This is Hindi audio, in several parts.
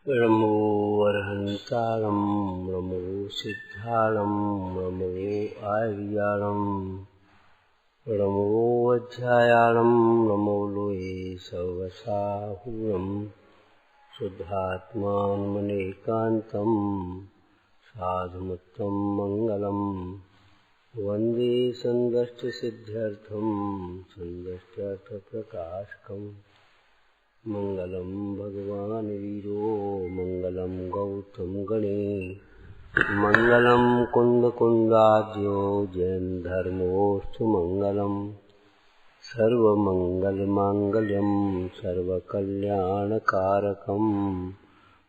नमो अर्हन्तारं नमो सिद्धारं नमो आर्यारं नमो अध्यायारं नमो लोये सर्वसाहुरं शुद्धात्मानमनेकान्तं साधुमत्तं मङ्गलं वन्दे सन्दष्टसिद्ध्यर्थं सन्दष्ट्यर्थप्रकाशकम् मंगलम भगवान वीरो मंगलम गौतम गणे मंगलम कुंद कुंदाद्यो जैन धर्मोस्तु मंगलम सर्वमंगल मांगल्यम सर्वकल्याणकारकम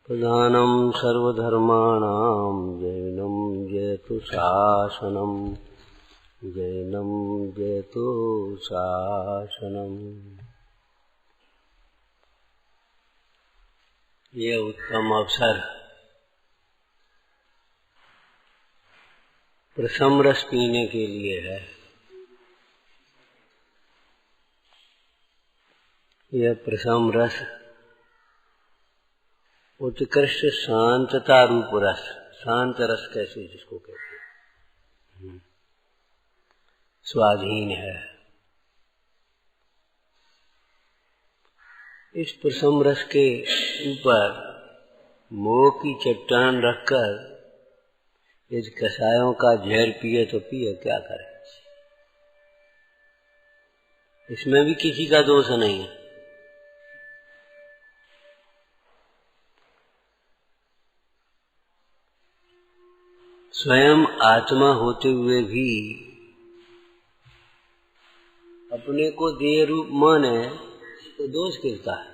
प्रधानम सर्वधर्माणां जैनम जयतु शासनम जैनम जयतु शासनम। ये उत्तम अवसर प्रथम रस पीने के लिए है। यह प्रथम रस उत्कृष्ट शांतता रूप रस, शांत रस कैसे जिसको कहते हैं, स्वाधीन है। इस प्रथम रस के ऊपर मोह की चट्टान रखकर इस कसायों का जहर पिए तो पिए, क्या करे। इसमें भी किसी का दोष नहीं है। स्वयं आत्मा होते हुए भी अपने को देह रूप माने तो दोष किसका है।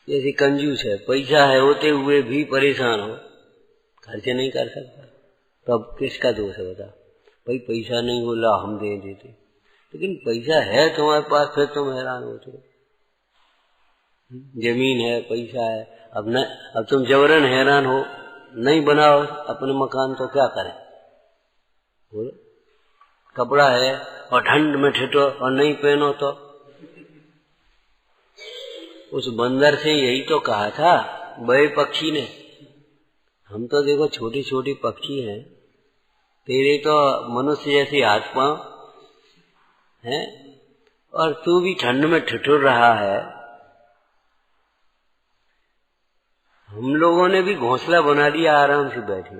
जैसे कंजूस है, पैसा है होते हुए भी परेशान हो, खर्चे नहीं कर सकता, तब किसका दोष है बता। भाई पैसा नहीं हो, ला हम दे देते, लेकिन पैसा है तुम्हारे पास, फिर तुम हैरान होते हो। जमीन है, पैसा है, अब तुम जबरन हैरान हो, नहीं बनाओ अपने मकान तो क्या करें बोलो। कपड़ा है और ठंड में ठिठो और नहीं पहनो तो। उस बंदर से यही तो कहा था बड़े पक्षी ने, हम तो देखो छोटे छोटे पक्षी हैं, तेरे तो मनुष्य जैसे हाथ पांव हैं और तू भी ठंड में ठिठुर रहा है। हम लोगों ने भी घोंसला बना लिया, आराम से बैठे।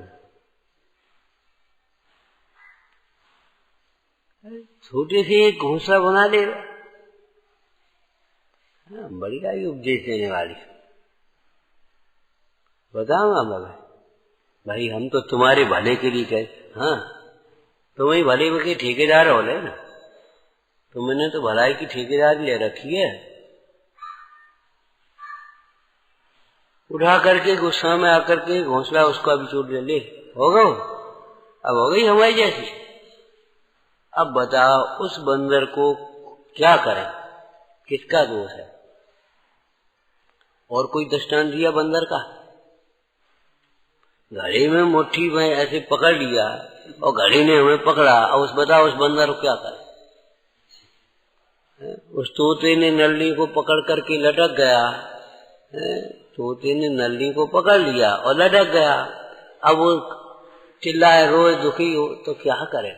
छोटे से एक घोंसला बना ले, बढ़िया ही उपदेश देने वाली। बताऊंगा मैं भाई हम तो तुम्हारे भले के लिए कहे। हाँ, तुम्हें भले के ठेकेदार हो ले ना, तुमने तो भलाई की ठेकेदारी ले रखी है। उठा करके गुस्सा में आकर के घोंसला उसका भी चोट ले होगा, अब हो गई हमारी जैसी। अब बताओ उस बंदर को क्या करें, किसका दोष है। और कोई दृष्टांत दिया बंदर का, घड़ी में मुट्ठी में ऐसे पकड़ लिया और घड़ी ने हमें पकड़ा, और बताओ उस बंदर को क्या करे। उस तोते ने नल्ली को पकड़ करके लटक गया, तोते ने नल्ली को पकड़ लिया और लटक गया। अब वो चिल्लाए, रोए, दुखी हो तो क्या करे।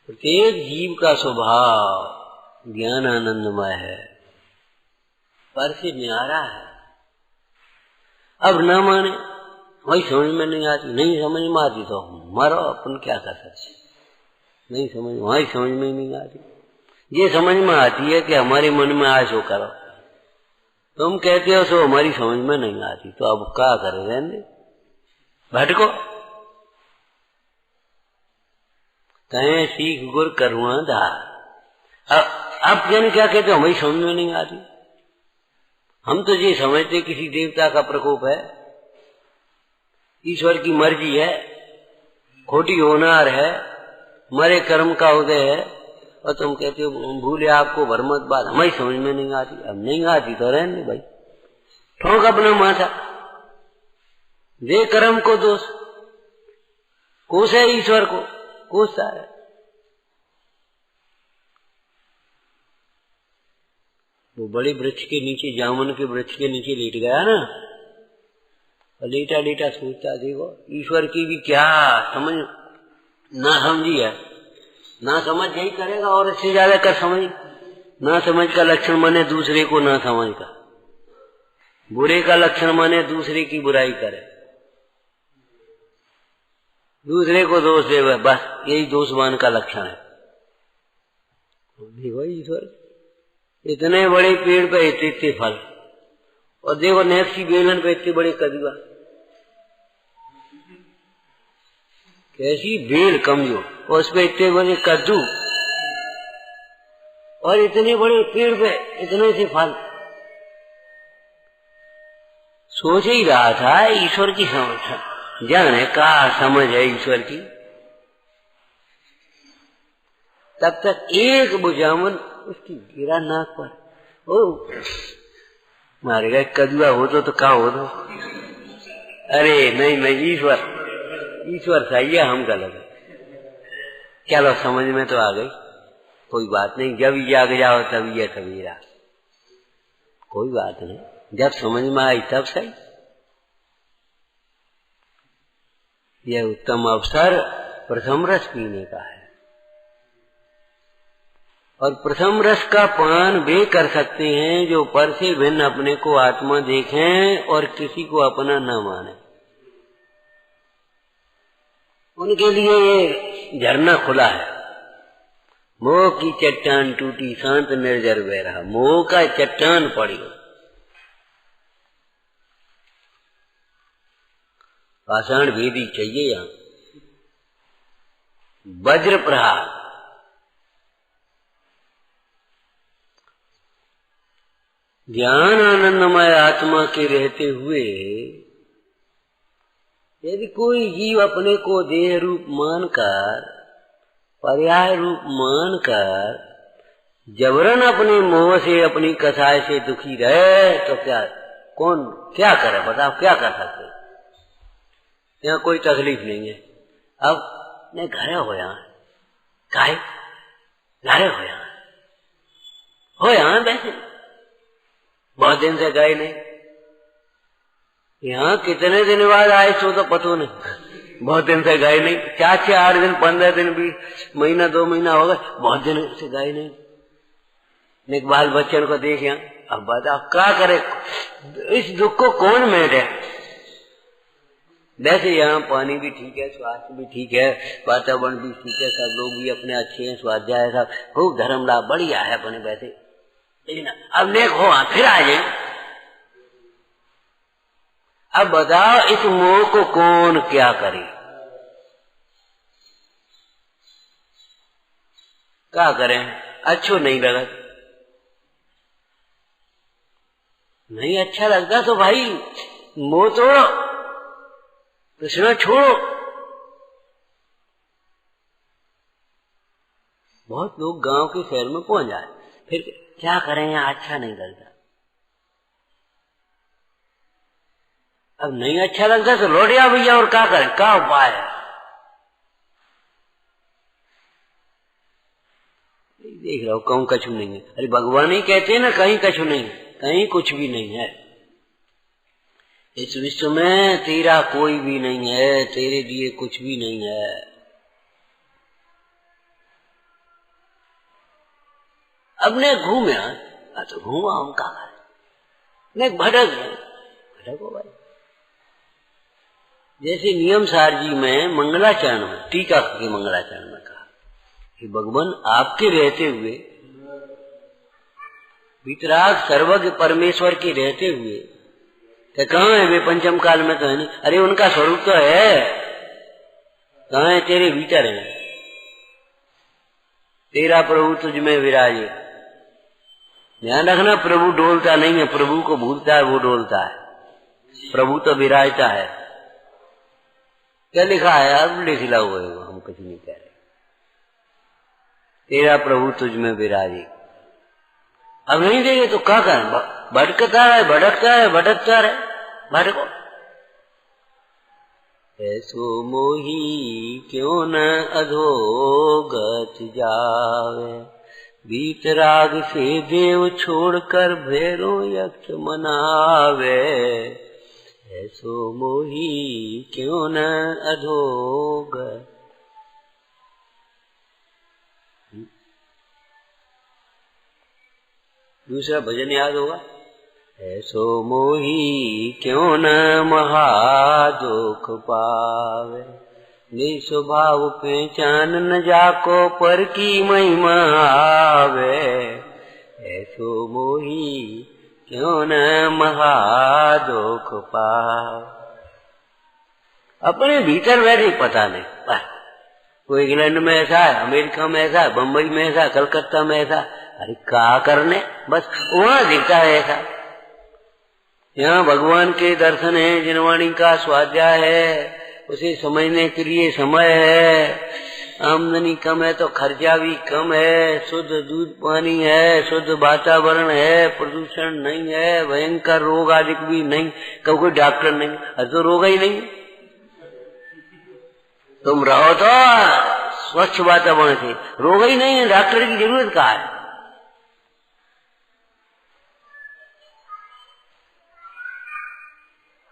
प्रत्येक जीव का स्वभाव ज्ञान आनंदमय है, पर से न्यारा है। अब न माने, वही समझ में नहीं आती, नहीं समझ में आती तो मरो, अपन क्या कर सकते। नहीं समझ, वही समझ में नहीं आती। ये समझ में आती है कि हमारे मन में आए सो करो, तुम कहते हो सो हमारी समझ में नहीं आती, तो अब क्या करे, रहने भटको। कहें सीख गुर करुणा धार। अब जन क्या कहते हो, हमारी समझ में नहीं आती। हम तो ये समझते किसी देवता का प्रकोप है, ईश्वर की मर्जी है, खोटी होनार है, मरे कर्म का उदय है, और तुम कहते हो भूले आपको भरमत बात, हमारी समझ में नहीं आती। अब नहीं आती तो रहने भाई, ठोक अपना माथा, दे कर्म को दोष, कोसे ईश्वर को, कोसता है। वो बड़े वृक्ष के नीचे, जामुन के वृक्ष के नीचे लेट गया ना, और लेटा लेटा सोचता, देखो ईश्वर की भी क्या समझ ना समझी है, ना समझ यही करेगा और इससे ज्यादा कर समझ। ना समझ का लक्षण माने दूसरे को ना समझ का, बुरे का लक्षण माने दूसरे की बुराई करे, दूसरे को दोष दे, बस यही दोषवान का लक्षण है। देखो ईश्वर इतने बड़े पेड़ पे इतने इतने फल, और देखो नेक्सी बेलन पे इतने बड़े कदुआ, कैसी बेल कमजोर और उस पे इतने बड़े कद्दू, और इतने बड़े पेड़ पे इतने से फल। सोच ही रहा था ईश्वर की समझ, जाने का समझ है ईश्वर की। तब तक एक बुझामन उसकी गिरा नाक पर, ओ मारेगा कदुआ हो तो क्या हो दो। अरे नहीं नहीं, ईश्वर सही है, हम गलत है। चलो समझ में तो आ गई, कोई बात नहीं, जब जाग जाओ तभी है सवेरा, कोई बात नहीं, जब समझ में आई तब सही। यह उत्तम अवसर प्रथम रस पीने का है, और प्रथम रस का पान वे कर सकते हैं जो पर से भिन्न अपने को आत्मा देखें और किसी को अपना न माने। उनके लिए ये झरना खुला है। मोह की चट्टान टूटी, शांत निर्जर बह रहा, मोह का चट्टान पड़ी, पाषाण भेदी चाहिए यहां, वज्र प्रहार। ज्ञान आनंदमय आत्मा के रहते हुए यदि कोई जीव अपने को देह रूप मानकर, पर्याय रूप मानकर जबरन अपने मोह से, अपनी कसाय से दुखी रहे, तो क्या कौन क्या करे, बताओ क्या कर सकते? यहाँ कोई तकलीफ नहीं है। अब मैं घरे हो यहाँ, काहे घरे हो यहाँ वैसे बहुत दिन से गए नहीं, यहाँ कितने दिन बाद आए सो तो पता नहीं, बहुत दिन से गए नहीं, 4 8 दिन 15 दिन भी, महीना 2 महीना होगा, बहुत दिन से गए नहीं। एक बाल बच्चन को देख यहाँ, अब बताओ क्या करे, इस दुख को कौन मेटे? वैसे यहाँ पानी भी ठीक है, स्वास्थ्य भी ठीक है, वातावरण भी ठीक है, सब लोग भी अपने अच्छे हैं, स्वाध्याय सब खूब धर्म लाभ बढ़िया है अपने वैसे, लेकिन अब नेक हो फिर आ जाए। अब बताओ इस मोह को कौन क्या करे, क्या करें? अच्छो नहीं लगा, नहीं अच्छा लगता तो भाई मोह तोड़ो, कृष्णा छोड़ो। बहुत लोग गांव के शहर में पहुंच जाए, फिर क्या करें, यहाँ अच्छा नहीं लगता। अब नहीं अच्छा लगता तो लौट जा भैया, और क्या करें, क्या उपाय है? देख रहा हूं कहूं कछु नहीं है। अरे भगवान ही कहते हैं ना, कहीं कछु नहीं है, कहीं कुछ भी नहीं है। इस विश्व में तेरा कोई भी नहीं है, तेरे लिए कुछ भी नहीं है। अब ने घूमे तो घूमा, हम कहा ने भटको भाई। जैसे नियम सार जी में मंगलाचरण में, टीका के मंगलाचरण में कहा कि भगवान आपके रहते हुए, वितराग सर्वज्ञ परमेश्वर के रहते हुए, तो कहाँ है वे? पंचम काल में तो है नहीं। अरे उनका स्वरूप तो है, कहाँ है? तेरे भीतर है। तेरा प्रभु तुझ में विराजे। ध्यान रखना, प्रभु डोलता नहीं है, प्रभु को भूलता है वो डोलता है, प्रभु तो विराजता है। क्या लिखा है? अब लिख ला हुआ है, हम कुछ नहीं कह रहे। तेरा प्रभु तुझ में विराजे। अब नहीं देंगे तो क्या करें? भटकता है, भटकता है, भटकता है, भटको। ऐसो मोही क्यों न अधोगत जावे, वीतराग से देव छोड़कर भैरो यक्ष मनावे, ऐसो मोही क्यों न अधोग। दूसरा भजन याद होगा, ऐसो मोही क्यों न महादुख पावे, निस्वभाव पहचान न जाको पर की महिमा आवे, ऐसो मोही क्यों न महादुख पावे। अपने भीतर वैसे पता नहीं, कोई इंग्लैंड में ऐसा है, अमेरिका में ऐसा है, बम्बई में ऐसा, कलकत्ता में ऐसा, अरे क्या करने, बस वहां दिखता है ऐसा। यहाँ भगवान के दर्शन है, जिनवाणी का स्वाध्याय है, उसे समझने के लिए समय है, आमदनी कम है तो खर्चा भी कम है, शुद्ध दूध पानी है, शुद्ध वातावरण है, प्रदूषण नहीं है, भयंकर रोग आदि भी नहीं, कब कोई डॉक्टर नहीं, अरे तो रोग ही नहीं। तुम रहो तो स्वच्छ वातावरण से, रोग ही नहीं है, डॉक्टर की जरूरत कहाँ है।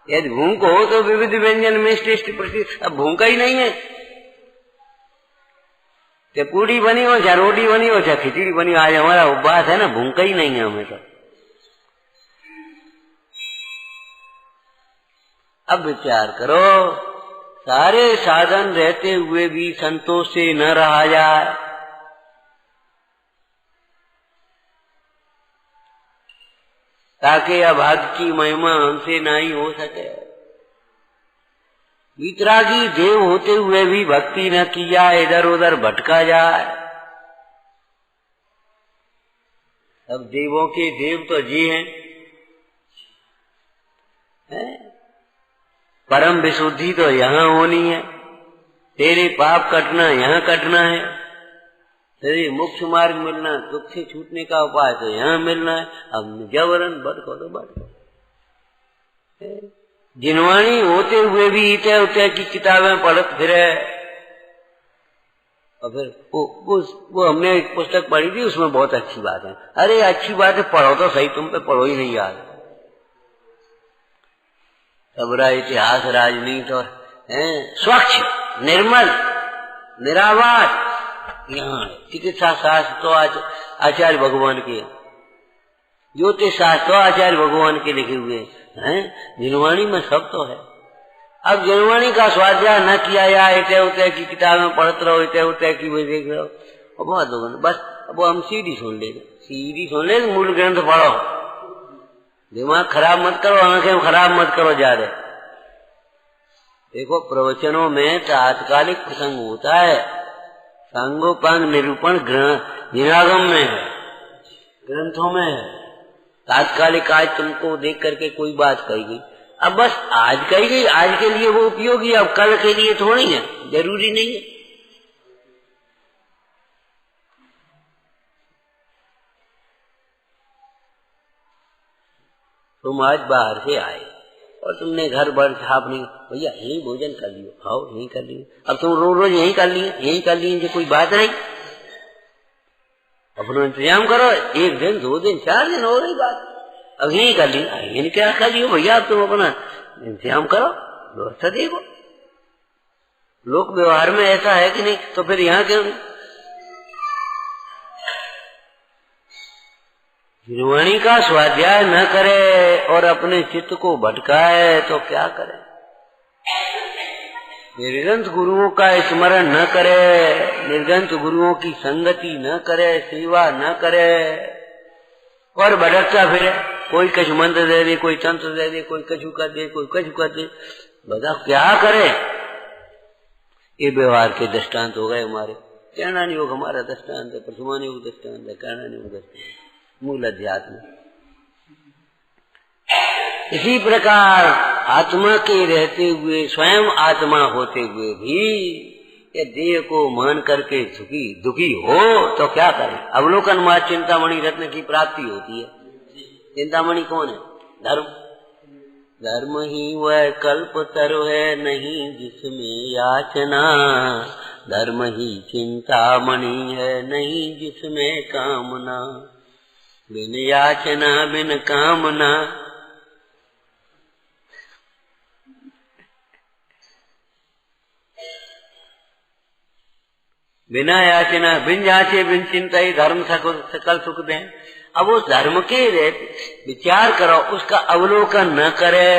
यदि भूख हो तो विविध व्यंजन में टेस्ट प्रति, अब भूखा ही नहीं है, चाहे पूड़ी बनी हो, चाहे रोटी बनी हो, चाहे खिचड़ी बनी हो, आज हमारा उपवास है ना, भूखा ही नहीं है हमें तो। अब विचार करो, सारे साधन रहते हुए भी संतोष से न रहा जाए, ताकि अभाग की महिमा हमसे नहीं हो सके। वितरागी देव होते हुए भी भक्ति न की जाए, इधर उधर भटका जाए। अब देवों के देव तो जी हैं, परम विशुद्धि तो यहाँ होनी है, तेरे पाप कटना यहाँ कटना है, तेरे मोक्ष मार्ग मिलना, दुख से छूटने का उपाय तो यहाँ मिलना है। अब जबरन भटको तो भटको। जिनवाणी होते हुए भी इतने उतने की किताबें पढ़त फिरे। और फिर वो हमने एक पुस्तक पढ़ी थी, उसमें बहुत अच्छी बात है। अरे अच्छी बात है, पढ़ो तो सही, तुम पे पढ़ो ही नहीं याद। सबरा इतिहास राजनीति और स्वच्छ निर्मल निरावार यहाँ चिकित्सा शास्त्र तो आचार्य भगवान के, ज्योतिष शास्त्र तो आचार्य भगवान के लिखे हुए हैं, जिनवाणी में सब तो है। अब जिनवाणी का स्वाध्याय न किया जाए, इतने उतने की किताबें पढ़ते रहो, इतने उतने की वही देख रहे हो, और बहुत लोगों बस अब हम सीधी सुन ले, मूल ग्रंथ पढ़ो, दिमाग खराब मत करो, आंखें खराब मत करो ज्यादा। देखो प्रवचनों में तात्कालिक प्रसंग होता है, सांगोपांग निरूपण निरागम में है, ग्रंथों में है। तात्कालिक आज तुमको देख करके कोई बात कही गई, अब बस आज कही गई, आज के लिए वो उपयोगी, अब कल के लिए थोड़ी है, जरूरी नहीं है। तुम आज बाहर से आए और तुमने घर भर छाप नहीं, भैया यही भोजन कर लियो, आओ यही कर लियो। अब तुम रोज यही कर लिए जो कोई बात नहीं, अपना इंतजाम करो, 1 दिन 2 दिन 4 दिन हो रही बात, अब यही कर ली, यही क्या कर लियो भैया, अब तुम अपना इंतजाम करो, व्यवस्था देखो। लोक व्यवहार में ऐसा है कि नहीं, तो फिर यहाँ क्यों नहीं? जिनवाणी का स्वाध्याय न करे और अपने चित्त को भटकाए तो क्या करे? निर्गंत गुरुओं का स्मरण न करे, निर्गंत गुरुओं की संगति न करे, सेवा न करे और भटकता फिरे, कोई कछु मंत्र दे दे, कोई तंत्र दे दे, कोई कछु कर दे, कोई कछु कर दे, बताओ क्या करे? ये व्यवहार के दृष्टांत हो गए हमारे। कहना योग हमारा दृष्टांत है, प्रसुमान योग दृष्टांत है, कहना योग दृष्टांत, मूल अध्यात्म। इसी प्रकार आत्मा के रहते हुए, स्वयं आत्मा होते हुए भी ये देह को मान करके दुखी हो तो क्या करें? अवलोकन मात्र चिंतामणि रत्न की प्राप्ति होती है। चिंतामणि कौन है? धर्म। धर्म ही वह कल्प तरु है, नहीं जिसमें याचना, धर्म ही चिंतामणि है, नहीं जिसमें कामना। बिन याचना बिन कामना, बिना याचना, बिन याचे बिन चिंता ही धर्म सकल सुख दें। अब उस धर्म के विचार करो, उसका अवलोकन न करे।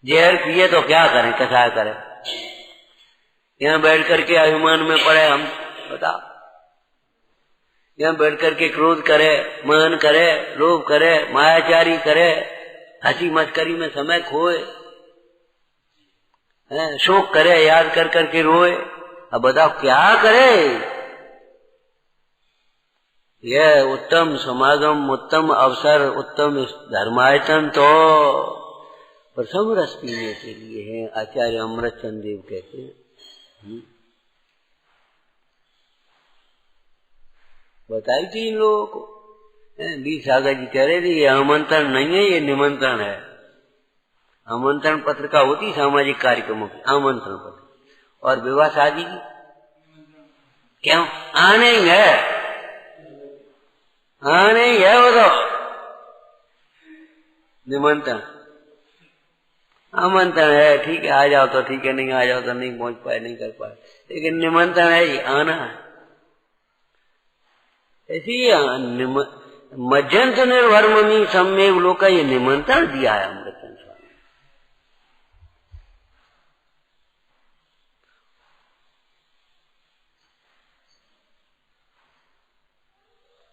जहर पिए तो क्या करें, कैसा करें? यहाँ बैठ करके अभिमान में पड़े हम, बताओ। यहाँ बैठ करके क्रोध करे, मान करे, लोभ करे, मायाचारी करे, हंसी मस्करी में समय खोए, शोक करे, याद कर करके रोए। अब बताओ क्या करे? यह उत्तम समागम, उत्तम अवसर, उत्तम धर्मायतन तो प्रथम रस पीने के लिए है। आचार्य अमृत चंद देव कहते हैं। बताई थी इन लोगों को। डी सागर जी कह रहे थे ये आमंत्रण नहीं है, ये निमंत्रण है। आमंत्रण पत्र का होती सामाजिक कार्यक्रमों की आमंत्रण पत्र, और विवाह शादी की क्यों आने ही है, आने ही है। वो तो निमंत्रण, आमंत्रण है, ठीक है आ जाओ तो ठीक है, नहीं आ जाओ तो नहीं पहुंच पाए, नहीं कर पाए, लेकिन निमंत्रण है ही, आना है। ऐसी मज्जंत निर्भरमनी सम्मेव लोग का ये निमंत्रण दिया है अमृतचंद स्वामी।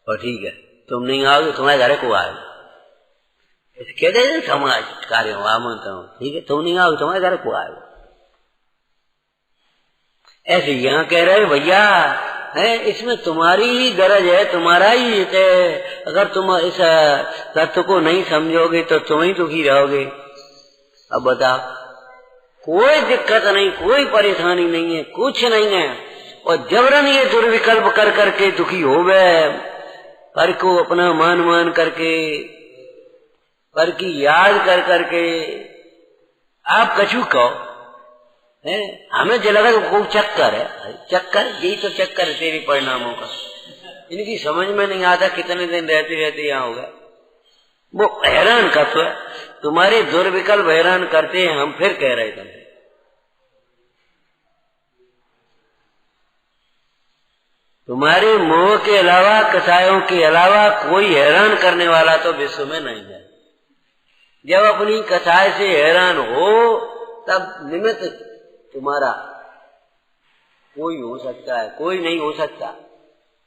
और ठीक है तुम नहीं आओगे, तुम्हारे घर को आएगा, ऐसे कह दे समाज कार्य आमंत्रण, ठीक है तुम नहीं आओगे, तुम्हारे घर को आएगा। ऐसे यहाँ कह रहे भैया है, इसमें तुम्हारी ही गरज है, तुम्हारा ही हित है। अगर तुम इस तत्व को नहीं समझोगे तो तुम ही दुखी रहोगे। अब बताओ, कोई दिक्कत नहीं, कोई परेशानी नहीं है, कुछ नहीं है, और जबरन ये दुर्विकल्प कर करके दुखी हो गए। पर को अपना मान मान करके, पर की याद कर करके आप कछु कहो है, हमें जो लगा वो चक्कर है, चक्कर यही तो चक्कर है तेरे परिणामों का। इनकी समझ में नहीं आता, कितने दिन रहते रहते यहाँ होगा। वो हैरान करते है, तुम्हारे दुर्विकल्प हैरान करते हैं। हम फिर कह रहे थे तुम्हारे मोह के अलावा, कसायों के अलावा कोई हैरान करने वाला तो विश्व में नहीं है। जब अपनी कसाय से हैरान हो तब निमित्त तुम्हारा कोई हो सकता है, कोई नहीं हो सकता,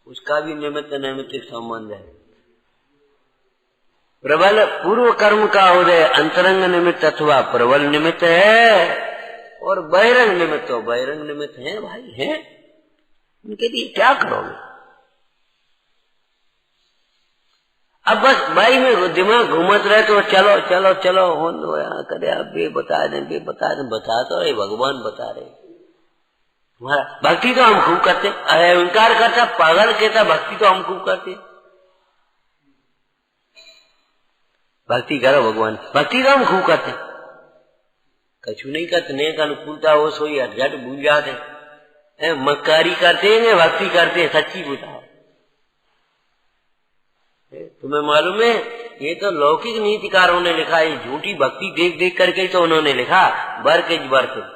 उसका भी निमित्त नैमित्तिक संबंध है। प्रबल पूर्व कर्म का उदय अंतरंग निमित्त अथवा प्रबल निमित्त है, और बहिरंग निमित्त हो, बहिरंग निमित्त है भाई, है उनके लिए क्या करोगे? अब बस भाई में दिमाग घूमत रहे तो चलो चलो चलो हो यहाँ करे, अब ये बता दें, ये बता दें, बता तो रहे भगवान बता रहे। तुम्हारा भक्ति तो हम खूब करते, अरे इनकार करता पागल कहता भक्ति तो हम खूब करते। भक्ति करो भगवान, भक्ति तो हम खूब करते, कछु नहीं करते, नेक अनुकूलता हो सोई झट भूल जाते, मक्कारी करते हैं, भक्ति करते हैं, सच्ची बताओ। तुम्हें मालूम है ये तो लौकिक नीतिकारों ने लिखा है, झूठी भक्ति देख देख करके तो उन्होंने लिखा work is worship,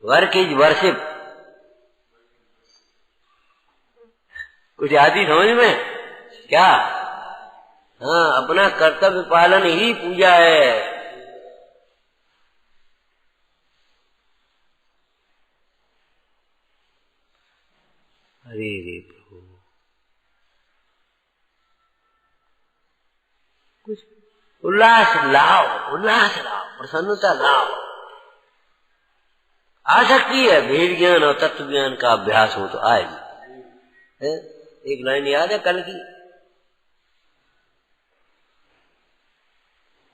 work is worship. कुछ आती समझ में क्या? हाँ, अपना कर्तव्य पालन ही पूजा है। अरे रे प्रभु, कुछ उल्लास लाओ, उल्लास लाओ, प्रसन्नता लाओ। आ सकती है भेद ज्ञान और तत्व ज्ञान का अभ्यास हो तो आएगी। एक लाइन याद है कल की,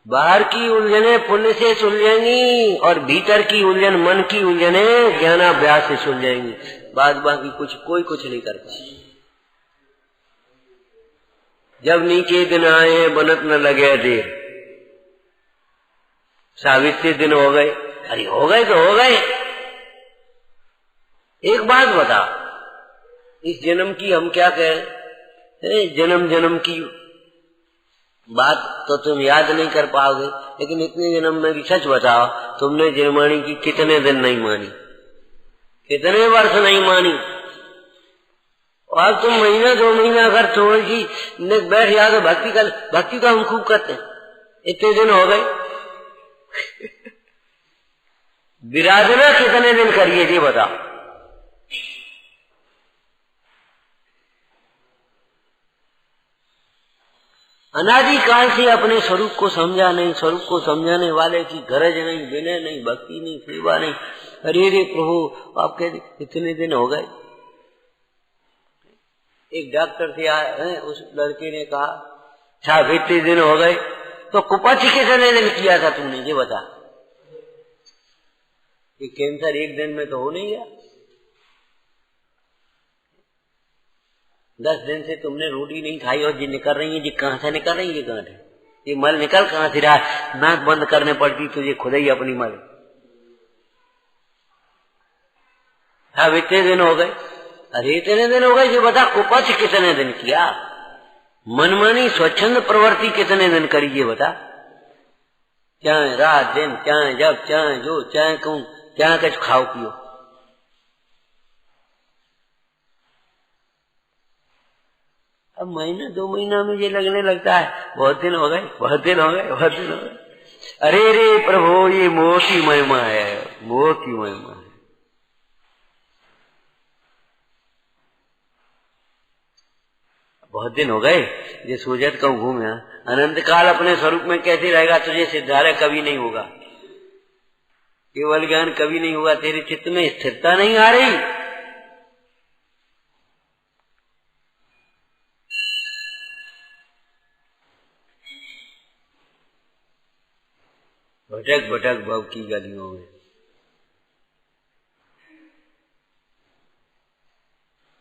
बाहर की उलझने पुण्य से सुलझेंगी और भीतर की उलझन, मन की उलझने ज्ञानाभ्यास से सुलझेंगी। बाद बाकी कुछ कोई कुछ नहीं कर पाए। जब नीचे दिन आए बनत न लगे देर, सावित्री दिन हो गए। अरे हो गए तो हो गए। एक बात बता, इस जन्म की हम क्या कहें, जन्म जन्म की बात तो तुम याद नहीं कर पाओगे, लेकिन इतने जन्म में भी सच बताओ, तुमने जन्माणी की कितने दिन नहीं मानी, कितने वर्ष नहीं मानी। और तुम महीना 2 महीना अगर थोड़ी सी बैठ जाओ तो भक्ति का हम खूब करते हैं। इतने दिन हो गए। विराधना कितने दिन करिए जी बताओ। अनादि काल से अपने स्वरूप को समझा नहीं, स्वरूप को समझाने वाले की गरज नहीं, विनय नहीं, भक्ति नहीं, सेवा नहीं। अरे रे प्रभु आप कहते इतने दिन हो गए। एक डॉक्टर से आए, उस लड़के ने कहा साहब इतने दिन हो गए। तो कुपथी कितने दिन किया था तुमने ये बता। ये कैंसर एक दिन में तो हो नहीं गया। 10 दिन से तुमने रोटी नहीं खाई और जी निकल रही है, जी कहां से निकल रही है, गांठ है, ये मल निकल कहां से रहा। नाक बंद करने पड़ती तुझे खुद ही अपनी मल। अब इतने दिन हो गए। अरे इतने दिन हो गए ये बता, कुपथ कितने दिन किया, मनमानी स्वच्छंद प्रवृत्ति कितने दिन करी ये बता। चाहे रात दिन, चाहे जब, चाहे जो, चाहे कहूं, चाहे कुछ खाओ पियो। अब महीना 2 महीना में ये लगने लगता है बहुत दिन हो गए, बहुत दिन हो गए, बहुत दिन हो गए। अरे रे प्रभु ये मोह की महिमा है, मोह की महिमा है। बहुत दिन हो गए ये सोचत कहूं घूम यहाँ, अनंत काल अपने स्वरूप में कैसे रहेगा, तुझे सिद्धार्य कभी नहीं होगा, केवल ज्ञान कभी नहीं होगा, तेरे चित्त में स्थिरता नहीं आ रही। भटक भटक भव की गलियों में।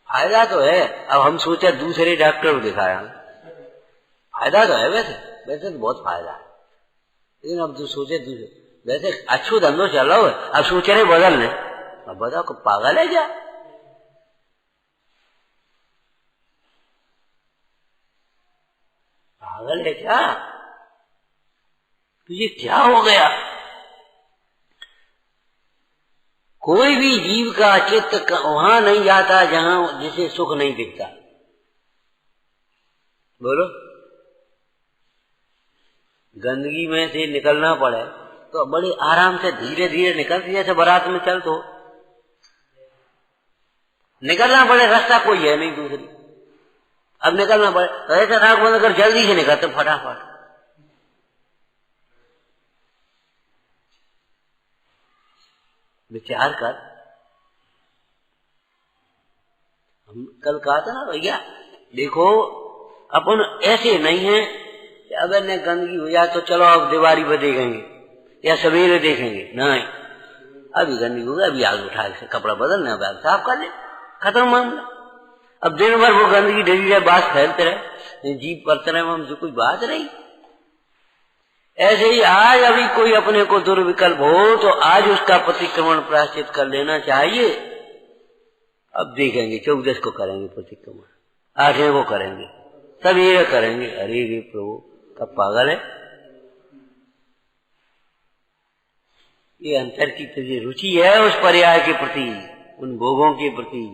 फायदा तो है। अब हम सोचा दूसरे डॉक्टर को दिखाया, फायदा तो है, वैसे तो बहुत फायदा है, लेकिन अब जो सोचे दूसरे, वैसे अच्छो धंधो चल रहा है, अब सोच रहे बदलने। अब बताओ को पागल है क्या, पागल है क्या, तुझे क्या हो गया। कोई भी जीव का चित्त वहां नहीं जाता जहां जिसे सुख नहीं दिखता। बोलो, गंदगी में से निकलना पड़े तो बड़े आराम से धीरे धीरे निकलती, जैसे बारात में चल तो निकलना पड़े, रास्ता कोई है नहीं दूसरी, अब निकलना पड़े तो ऐसा नाक बंद कर जल्दी से निकलते फटाफट। विचार कर, हम कल कहा था ना भैया, देखो अपन ऐसे नहीं है कि अगर न गंदगी हो जाए तो चलो अब दीवारी पर देखेंगे या सवेरे देखेंगे, नहीं, अभी गंदगी होगा, अभी आग उठा के कपड़ा बदलना, अब साफ कर ले, खत्म मामला। अब दिन भर वो गंदगी ढली रहे, बात फैलते रहे, जीप करते रहे, हम जो कोई बात नहीं। ऐसे ही आज अभी कोई अपने को दुर्विकल्प हो तो आज उसका प्रतिक्रमण प्रायश्चित कर लेना चाहिए। अब देखेंगे 14 को करेंगे प्रतिक्रमण, 8वें को करेंगे, सवेरे करेंगे। अरे रे प्रभु कब पागल है, ये अंतर की तुझे रुचि है उस पर्याय के प्रति, उन भोगों के प्रति।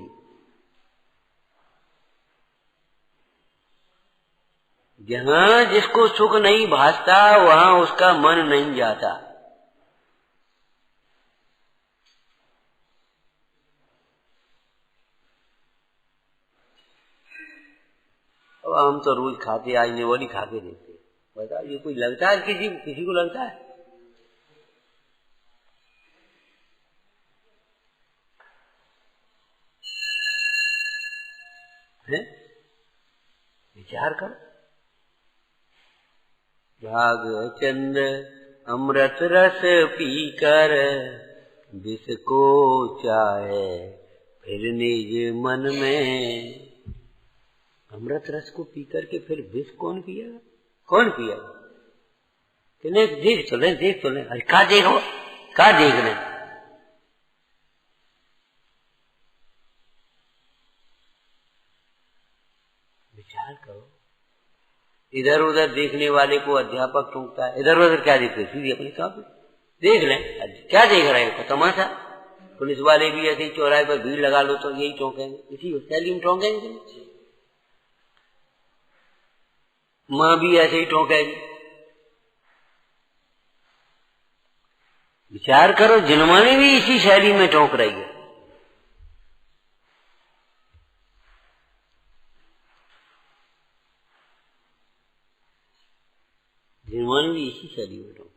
जहां जिसको सुख नहीं भासता वहां उसका मन नहीं जाता। अब हम तो रोज खाते, आज नेवली खा के देखते, बताओ ये कोई लगता है किसी को लगता है? विचार कर। भागचंद्र अमृत रस पीकर विष को चाहे फिर निज मन में। अमृत रस को पीकर के फिर विष कौन पिया, कौन पिया? देख तो ले, देख तो ले। अरे का देखो, का देख ले? विचार करो। इधर उधर देखने वाले को अध्यापक टोकता है, इधर उधर क्या देखते? सीधी अपनी कॉपी देख ले। क्या देख रहे हो? तमाशा। पुलिस वाले भी ऐसे ही चौराहे पर भीड़ लगा लो तो यही टोकेंगे, इसी शैली में टोकेंगे। माँ भी ऐसे ही टोकेगी। विचार करो, जिनमानी भी इसी शैली में टोक रही है। जिनमानी भी इसी शैली में टोक।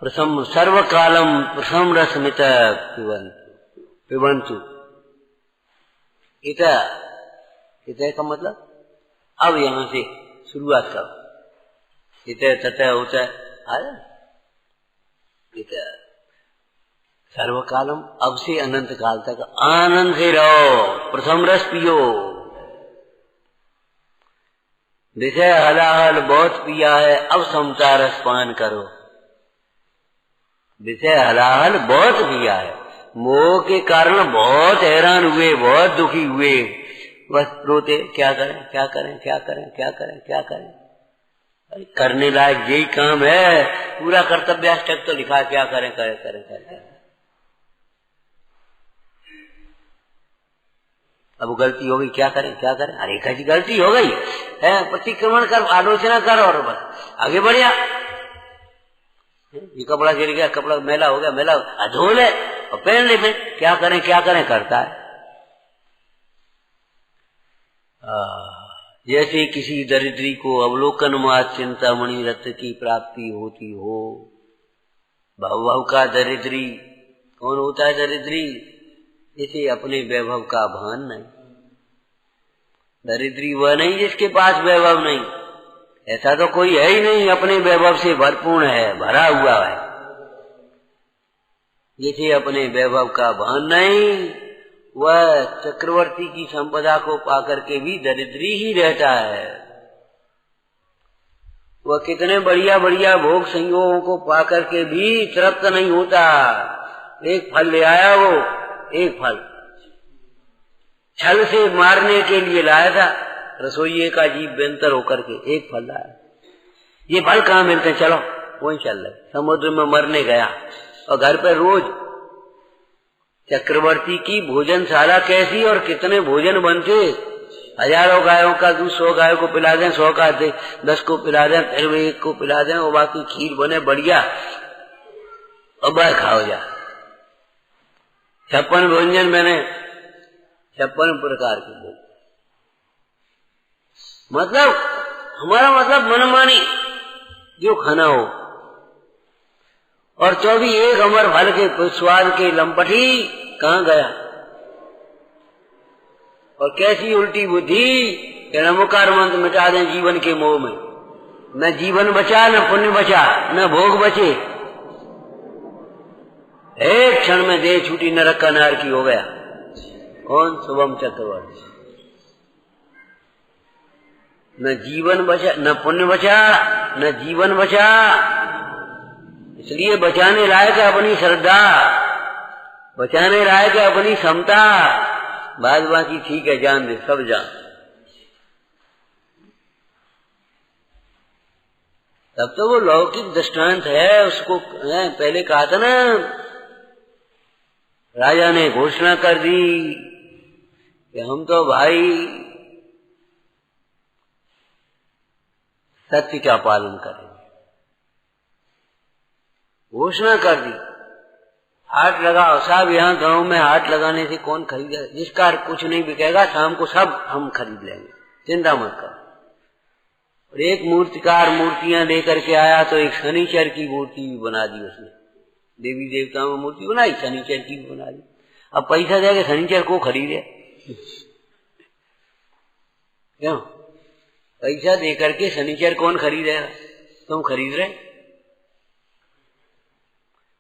प्रसम सर्वकालम प्रसम रसमित पिबंतु। इता का मतलब अब यहां से शुरुआत करो। इतः ततः होता है इतः सर्वकालम, अब से अनंत काल तक आनंद से रहो, प्रथम रस पियो। विषय हलाहल बहुत पिया है, अब समता रस पान करो। विषय हलाहल बहुत पिया है, मोह के कारण बहुत हैरान हुए, बहुत दुखी हुए, बस रोते क्या करें क्या करें क्या करें क्या करें क्या करें। करने लायक यही काम है, पूरा कर्तव्याष्टक तो लिखा, क्या करें करें करें करें। अब गलती हो गई, क्या करें क्या करें। अरे कैसी गलती हो गई है, प्रतिक्रमण कर, आलोचना कर और बस आगे बढ़िया। ये कपड़ा गिर गया, कपड़ा मैला हो गया, मैला धो ले और पहन ले। फिर क्या करें करता है। जैसे किसी दरिद्री को अवलोकन मात्र चिंतामणि रत्न की प्राप्ति होती हो। भव का दरिद्री कौन होता है? दरिद्री जिसे अपने वैभव का भान नहीं। दरिद्री वह नहीं जिसके पास वैभव नहीं, ऐसा तो कोई है ही नहीं, अपने वैभव से भरपूर्ण है, भरा हुआ है। जिसे अपने वैभव का भान नहीं, वह चक्रवर्ती की संपदा को पाकर के भी दरिद्री ही रहता है। वह कितने बढ़िया बढ़िया भोग संयोगों को पाकर के भी तृप्त नहीं होता। एक फल ले आया, वो एक फल छल से मारने के लिए लाया था, रसोइये का जीव बेंतर होकर के एक फल लाया। ये फल कहाँ मिलते? चलो वही चल रहे। समुद्र में मरने गया और घर पे रोज चक्रवर्ती की भोजनशाला कैसी और कितने भोजन बनते। हजारों गायों का दूध 100 गायों को पिला दें, 100 का 10 को पिला दें, फिर 1 को पिला दें और बाकी खीर बने बढ़िया और बस खाओ जा। 56 व्यंजन बने, 56 प्रकार के भोजन। मतलब हमारा मतलब मनमानी जो खाना हो, और 24 एक अमर फल के स्वाद के लंपटी कहाँ गया। और कैसी उल्टी बुद्धि कि नमोकार मंत्र मिटा दें जीवन के मोह में। न जीवन बचा, न पुण्य बचा, न भोग बचे। एक क्षण में देह छूटी, नरक का नारकी हो गया। कौन? शुभम चक्रवर्ती। न जीवन बचा, न पुण्य बचा, न जीवन बचा। इसलिए बचाने लायक है अपनी श्रद्धा, बचाने लायक है अपनी समता। बाद बाकी ठीक है, जान दे, सब जान। तब तो वो लौकिक दृष्टांत है। उसको पहले कहा था ना, राजा ने घोषणा कर दी कि हम तो भाई सत्य का पालन करेंगे। घोषणा कर दी, हाट लगाओ साहब। यहाँ गांव में हाट लगाने से कौन खरीदेगा? जिसका कुछ नहीं बिकेगा शाम को सब हम खरीद लेंगे, चिंता मत कर। और एक मूर्तिकार मूर्तियां लेकर के आया तो एक शनिचर की मूर्ति भी बना दी उसने। देवी देवताओं में मूर्ति बनाई, शनिचर की भी बना दी। अब पैसा देके शनिचर को खरीदे? क्यों? पैसा देकर के शनिचर कौन खरीदेगा? तुम खरीद रहे?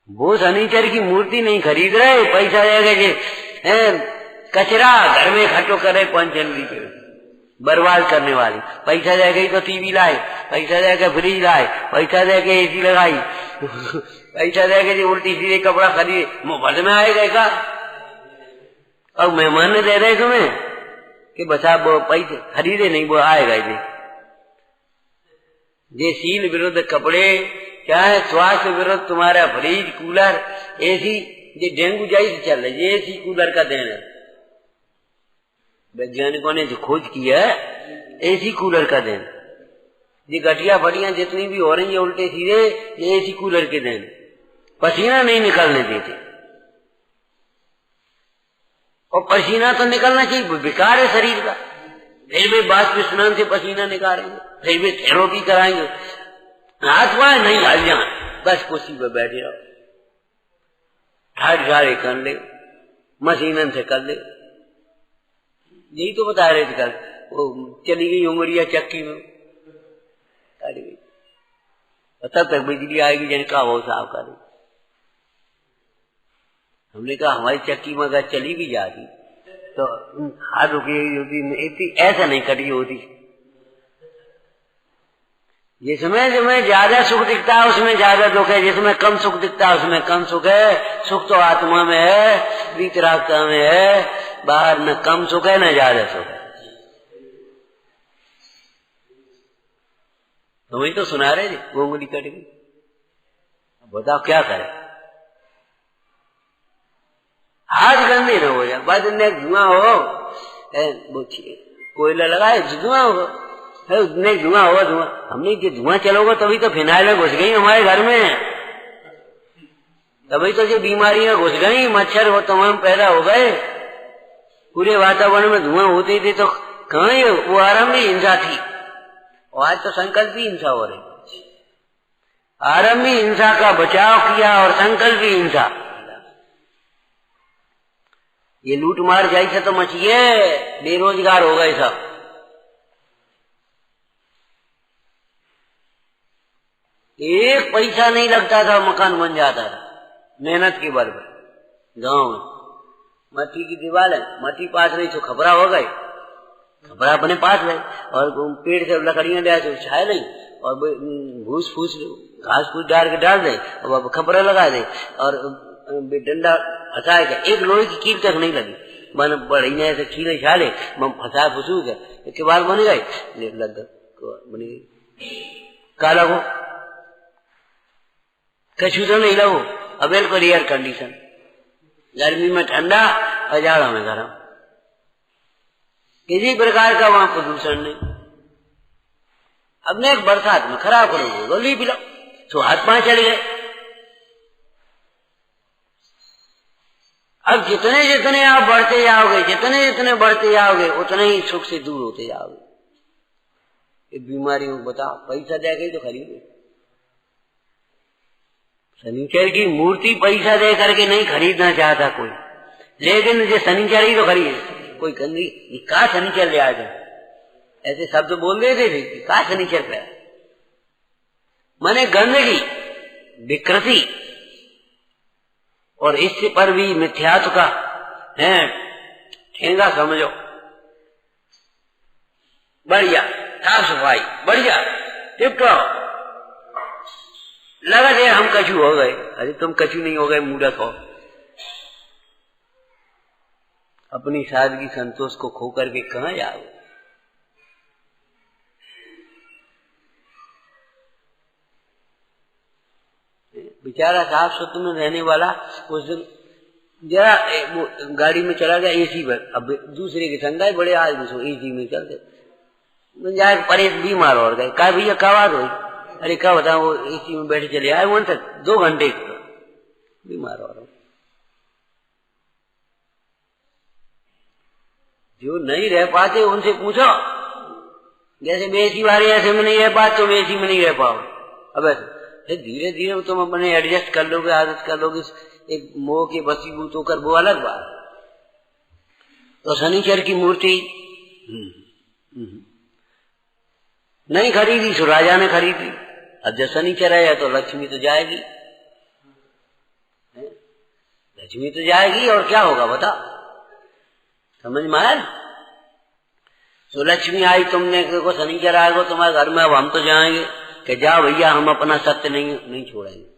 वो शनिचर की मूर्ति नहीं खरीद रहे, पैसा देगा कि कचरा घर में इकट्ठो करे 5 जनवरी के। बर्बाद करने वाली। पैसा दे गई तो टीवी लाए, पैसा दे के फ्रिज लाए, पैसा दे के एसी लगाई, पैसा दे के उल्टी सीधे कपड़ा खरीदे, मुफ्त में आएगा का? और मेहमान ने दे रहे तुम्हें कि बसा वो पैसे खरीदे नहीं, वो आएगा ही। ये शील विरुद्ध कपड़े, चाहे स्वास्थ्य विरुद्ध तुम्हारा फ्रिज, कूलर, एसी, ये डेंगू जैसे चल रहा है, ये एसी कूलर का देना। वैज्ञानिकों ने जो खोज किया एसी कूलर का देन। ये गठिया फटियां जितनी भी हो रही है उल्टे सीधे, ये एसी कूलर के देन। पसीना नहीं निकलने देते, और पसीना तो निकलना चाहिए, बेकार है शरीर का। फिर भी बाष्प स्नान से पसीना निकालेंगे, फिर भी थेरेपी कराएंगे, हाथ पाए नहीं हल जाए, बस कुर्सी पर बैठे रहो, ठाट ठाड़े कर ले, मशीनन से कर ले। यही तो बता रहे थे कल, वो चली गई उमरिया चक्की में, तब तक बिजली आएगी जिनका वो साफ करे। हमने कहा हमारी चक्की में अगर चली भी जाती तो हाथ रुकी होती, इतनी ऐसा नहीं कटी होती। जिसमें ज्यादा सुख दिखता है उसमें ज्यादा दुख है, जिसमें कम सुख दिखता है उसमें कम सुख है। सुख तो आत्मा में है, वीतरागता में है, बाहर न कम सुख है न ज्यादा सुख है। तुम्हें तो सुना रहे थे वो उंगली कट गई, बताओ क्या करे। हाथ गंदे न हो जाए, बाद में धुआं हो, कोयला लगाए धुआं होगा, धुआं होगा धुआं। हमने जो धुआं चलोगा तभी तो फिनाइल घुस गई हमारे घर में, तभी तो जो बीमारियां घुस गई, मच्छर वो तमाम पैदा हो गए। पूरे वातावरण में धुआं होते थे तो कहाँ ये वो आरंभी हिंसा थी, और आज तो संकल्प भी हिंसा हो रही। आरंभी हिंसा का बचाव किया और संकल्प भी हिंसा। ये लूट मार जैसे तो मचिए, बेरोजगार हो गए सब। एक पैसा नहीं लगता था, मकान बन जाता था मेहनत के बल पर। गांव में मट्टी की दीवार है, मट्टी पास रही तो खपरा हो गए, खपरा अपने पास रहे, और पेड़ से लकड़ियां ले आए छाए नहीं, और भूस फूस घास फूस डाल के डाल दे, और खपरा लगा दे, और डंडा फंसा के एक लोहे की कील तक नहीं लगी, मन बड़ी ने ऐसे खीले छाले फंसा फूसू के बाद बन गए, लग बन गई। काला को कछु तो नहीं लगो, अब बिल्कुल एयर कंडीशन, गर्मी में ठंडा और जाड़ा में गर्म, किसी प्रकार का वहां प्रदूषण नहीं। अब ने एक बरसात में खराब करोगे गोली पिलाओ तो हाथ पांव चले गए। अब जितने जितने आप बढ़ते जाओगे, जितने जितने बढ़ते जाओगे, उतने ही सुख से दूर होते जाओगे। एक बीमारियों को बताओ, पैसा दे गई तो खरीदे। शनिचर की मूर्ति पैसा दे करके नहीं खरीदना चाहता कोई, लेकिन जो शनिचर ही तो खरीदे। कोई गंदी का शनिचर ले आ जाए, ऐसे शब्द बोल देते थे कि का शनिचर पे, माने गंदगी, विकृति, और इससे पर भी मिथ्यात्व का है ठेंगा समझो। बढ़िया साफ सफाई, बढ़िया टिप टॉप, लगा दे हम कछु हो गए। अरे तुम कछु नहीं हो गए, मूर्ख हो। अपनी सादगी संतोष को खो करके कहां जाओ। बेचारा साफ सुथरे में रहने वाला उस दिन जरा वो गाड़ी में चला गया एसी पर, अब दूसरे के संग गए बड़े आदमी एसी में चलते जाए, परे बीमार हो गए। कहा भैया क्या बात हुई? अरे क्या बताऊं, वो एसी में बैठे चले आए, वहां तक 2 घंटे बीमार हो रहा हूं। जो नहीं रह पाते उनसे पूछो, जैसे मैं एसी वाले ऐसे में नहीं रह पाते, तुम एसी में नहीं रह पाओ। अब ऐसे धीरे धीरे तुम अपने एडजस्ट कर लोगे, आदत कर लोगे, एक मोह के वशीभूत होकर, वो अलग बात। तो शनिचर की मूर्ति नहीं खरीदी, सो राजा ने खरीदी। अब जब शनिचर है तो लक्ष्मी तो जाएगी, लक्ष्मी तो जाएगी, और क्या होगा बता, समझ में आया? तो लक्ष्मी आई, तुमने देखो शनिचर आएगा तुम्हारे घर में, अब हम तो जाएंगे कि जाओ भैया हम अपना सत्य नहीं छोड़ेंगे।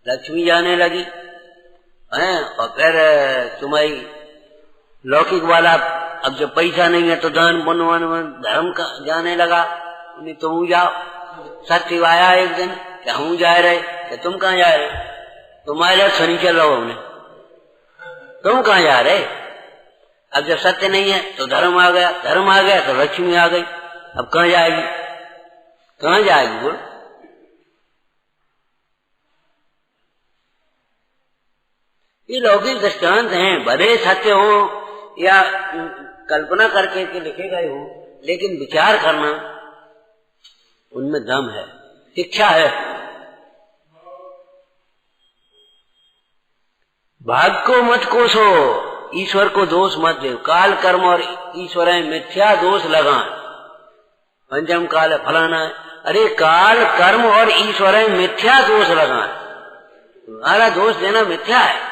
लक्ष्मी जाने लगी हैं, और फिर तुम्हारी लौकिक वाला अब जब पैसा नहीं है तो दान पुण्य धर्म का जाने लगा। नहीं तुम जाओ। सत्य आया एक दिन कि हम जा रहे, कि तुम कहाँ जा रहे, तुम्हारे शनि चल रहा हमने, तुम कहाँ जा रहे। अब जब सत्य नहीं है तो धर्म आ गया, धर्म आ गया तो लक्ष्मी आ गई। अब कहाँ जाएगी, कहाँ जाएगी बोल। ये लौकिक दृष्टांत हैं, भले सत्य हो या कल्पना करके के लिखे गए हो, लेकिन विचार करना उनमें दम है, शिक्षा है। भाग को मत कोसो, ईश्वर को दोष मत दे। काल कर्म और ईश्वर मिथ्या दोष लगाए। पंचम काल है, फलाना है। अरे काल कर्म और ईश्वर मिथ्या दोष लगाए, तुम्हारा दोष देना मिथ्या है।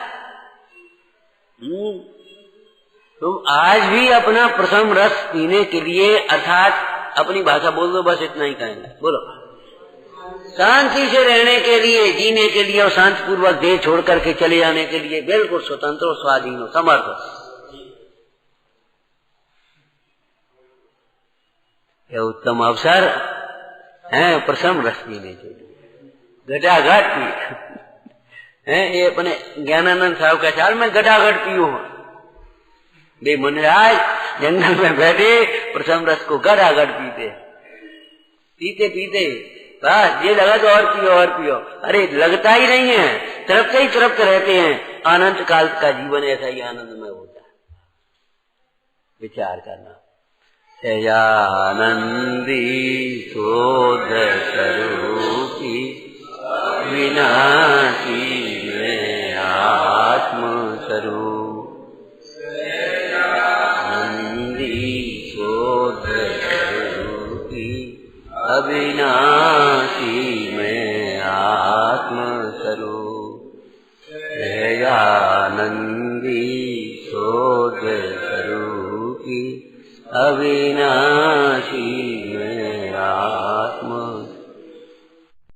तुम आज भी अपना प्रथम रस पीने के लिए, अर्थात अपनी भाषा बोल दो, बस इतना ही कहेंगे, बोलो, शांति से रहने के लिए, जीने के लिए और शांतिपूर्वक देह छोड़ करके चले जाने के लिए बिल्कुल स्वतंत्र हो, स्वाधीन हो, समर्थ हो। यह उत्तम अवसर है प्रथम रस पीने के लिए। घटाघट पी है, ये अपने ज्ञानानंद साहब का ख्याल में घटाघट पियो। वे मुनिराज जंगल में बैठे प्रथम रस को घटाघट पीते पीते पीते बस ये लगा तो और पियो और पियो। अरे लगता ही नहीं है, तृप्त ही तृप्त रहते हैं। अनंत काल का जीवन ऐसा ही आनंदमय होता है। विचार करना। सहजानंदी शोध स्वरूपी विनाशी में आत्म स्वरूप, अविनाशी में आत्म स्वरूप, आनंदी शोध स्वरूपी अविनाशी